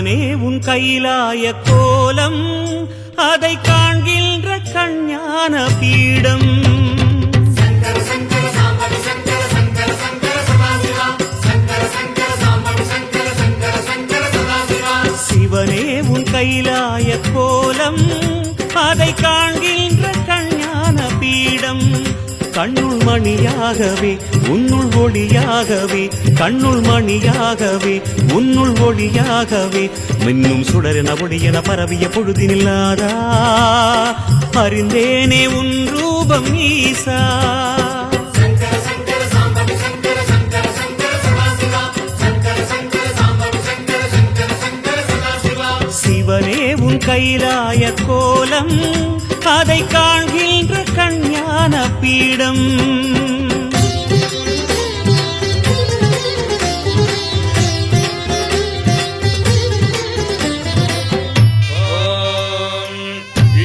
சிவனே உன் கைலாய கோலம் அதை காண்கின்ற கஞ்ஞான பீடம். சிவனே உன் கைலாய கோலம் அதை காண்கின்ற கஞ்ஞான பீடம். கண்ணுள் மணியாகவே உன்னுள் ஒளியாகவே, கண்ணுள் மணியாகவே உன்னுள் ஒளியாகவே, மின்னும் சுடரென ஒளியென பரவிய பொழுதினில்லாதா அறிந்தேனே உன் ரூபம் ஈசா. சிவனே உன் கைலாய கோலம் அதை காண்கின்ற கஞ்ஞான பீடம்.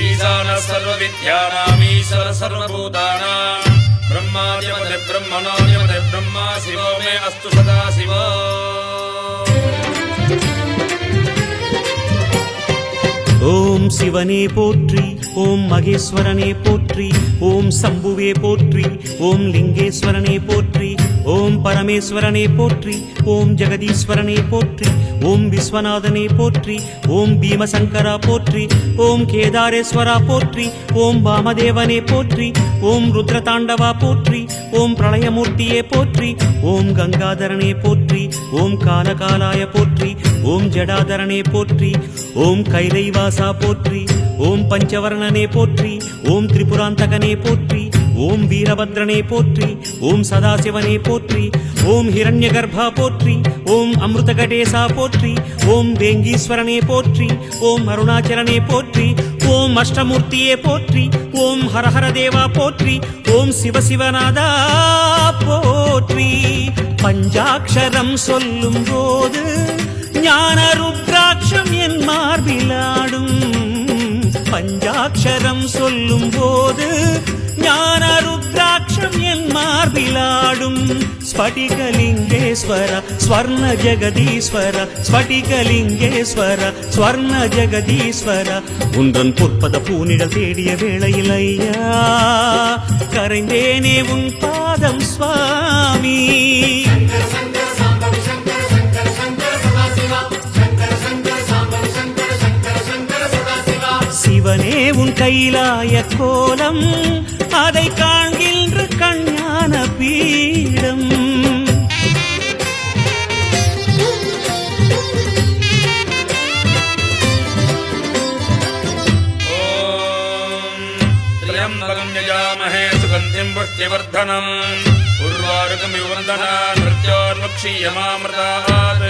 ஈசான சர்வ வித்யானாம் ஈஸ்வர சர்வபூதானாம் பிரம்மாதிபதே பிரம்மணோதிபதே பிரம்மா சிவோ மே அஸ்து சதா சிவோ. ஓம் சிவனே போற்றி, ஓம் மகேஸ்வரனே போற்றி, ஓம் சம்புவே போற்றி, ஓம் லிங்கேஸ்வரனே போற்றி, ஓம் பரமேஸ்வரனே போற்றி, ஓம் ஜெகதீஸ்வரனே போற்றி, ஓம் விஸ்வநாதனே போற்றி, ஓம் பீமசங்கரா போற்றி, ஓம் கேதாரேஸ்வரா போற்றி, ஓம் வாமதேவனே போற்றி, ஓம் ருத்ரதாண்டவா போற்றி, ஓம் பிரளயமூர்த்தியே போற்றி, ஓம் கங்காதரனே போற்றி, ஓம் காலகாலாய போற்றி, ஓம் ஜடாதரனே போற்றி, ஓம் கைலைவாசா போற்றி, ஓம் பஞ்சவர்ணனே போற்றி, ஓம் திரிபுராந்தகனே போற்றி, ஓம் வீரபத்ரனே போற்றி, ஓம் சதாசிவனே போற்றி, ஓம் ஹிரண்யகர்பா போற்றி, ஓம் அமிர்தகடேசா போற்றி, ஓம் வேங்கீஸ்வரனே போற்றி, ஓம் அருணாச்சலனே போற்றி, ஓம் அஷ்டமூர்த்தியே போற்றி, ஓம் ஹரஹர தேவா போற்றி, ஓம் சிவசிவநாதா போற்றி. பஞ்சாட்சரம் சொல்லும் போது ஞான ருத்ராட்சம் என் மார்பிலாடும். பஞ்சாட்சரம் சொல்லும் போது ஞான ருத்ராட்சம் என் மார்பிலாடும். ஸ்படிகலிங்கேஸ்வர ஸ்வர்ண ஜெகதீஸ்வர, ஸ்படிகலிங்கேஸ்வர ஸ்வர்ண ஜெகதீஸ்வர, உன்றன் பொற்பத பூனிடல் தேடிய வேளையில் ஐயா கரைந்தேனே உன் பாதம் சுவாமி. சிவனே உன் கைலாய கோலம் அதை காண்கின்ற கஞ்ஞான பீடம். த்ர்யம்பகம் யஜாமஹே சுகந்திம் புஷ்டிவர்தனம் உர்வாருகமிவ வந்தனான் மிருத்யோர்முக்ஷீயமாம்ருதாத்.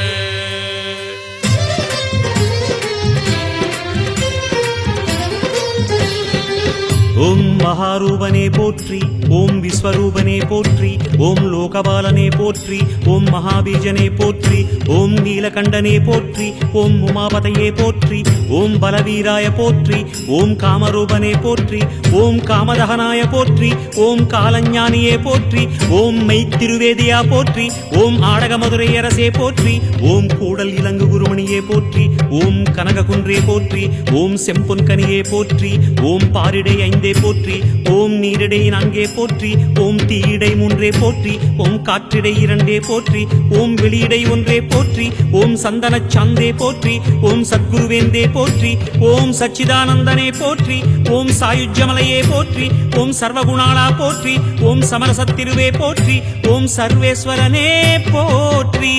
ஓம் மகாரூபனே போற்றி, ஓம் விஸ்வரூபனே போற்றி, ஓம் லோகபாலனே போற்றி, ஓம் மகாபீஜனே போற்றி, ஓம் நீலகண்டனே போற்றி, ஓம் உமாபதையே போற்றி, ஓம் பலவீராய போற்றி, ஓம் காமரூபனே போற்றி, ஓம் காமதகனாய போற்றி, ஓம் காலஞானியே போற்றி, ஓம் மெய்த்திருவேதியா போற்றி, ஓம் ஆடகமதுரை அரசே போற்றி, ஓம் கூடல் இலங்கு குருமணியே போற்றி, ஓம் கனககுன்றே போற்றி, ஓம் செம்பொன்கனியே போற்றி, ஓம் பாரிடை ஐந்தே போற்றி, ஓம் நீரிடை நான்கே போற்றி, ஓம் தீயிடை மூன்றே போற்றி, ஓம் காற்றிடை இரண்டே போற்றி, ஓம் வெளியிடை ஒன்றே போற்றி, ஓம் சந்தன சாந்தே போற்றி, ஓம் சத்குருவேந்தே போற்றி, ஓம் சச்சிதானந்தனே போற்றி, ஓம் சாயுஜ்யமலையே போற்றி, ஓம் சர்வகுணாளா போற்றி, ஓம் சமரசத்திருவே போற்றி, ஓம் சர்வேஸ்வரனே போற்றி.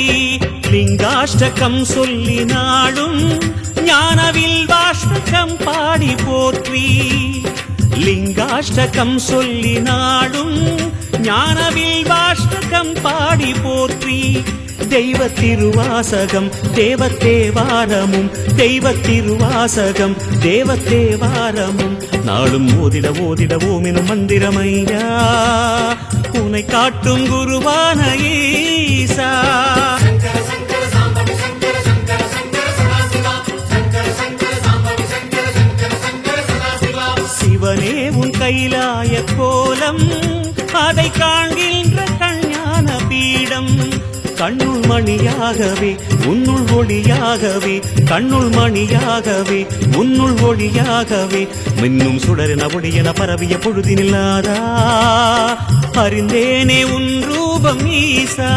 லிங்காஷ்டகம் சொல்லி நாடும் ஞானவில் வாஷ்டகம் பாடி போற்றி. லிங்காஷ்டகம் சொல்லி நாடும் ஞானவில் வாஷ்டகம் பாடி போற்றி. தெய்வ திருவாசகம் தேவத்தேவாரமும், தெய்வ திருவாசகம் தேவத்தேவாரமும் நாளும் ஓதிட ஓதிட ஓமெனும் மந்திரமையா உனை காட்டும் குருவான ஈசா. சிவனே உன் கைலாய கோலம் அதை காண்கின்ற கஞ்ஞான பீடம். கண்ணுள் மணியாகவே உன்னுள் ஒளியாகவே கண்ணுள் மணியாகவே உன்னுள் ஒளியாகவே மின்னும் சுடரென ஒளியென பரவிய பொழுதினில்லாதா அறிந்தேனே உன் ரூபம் ஈசா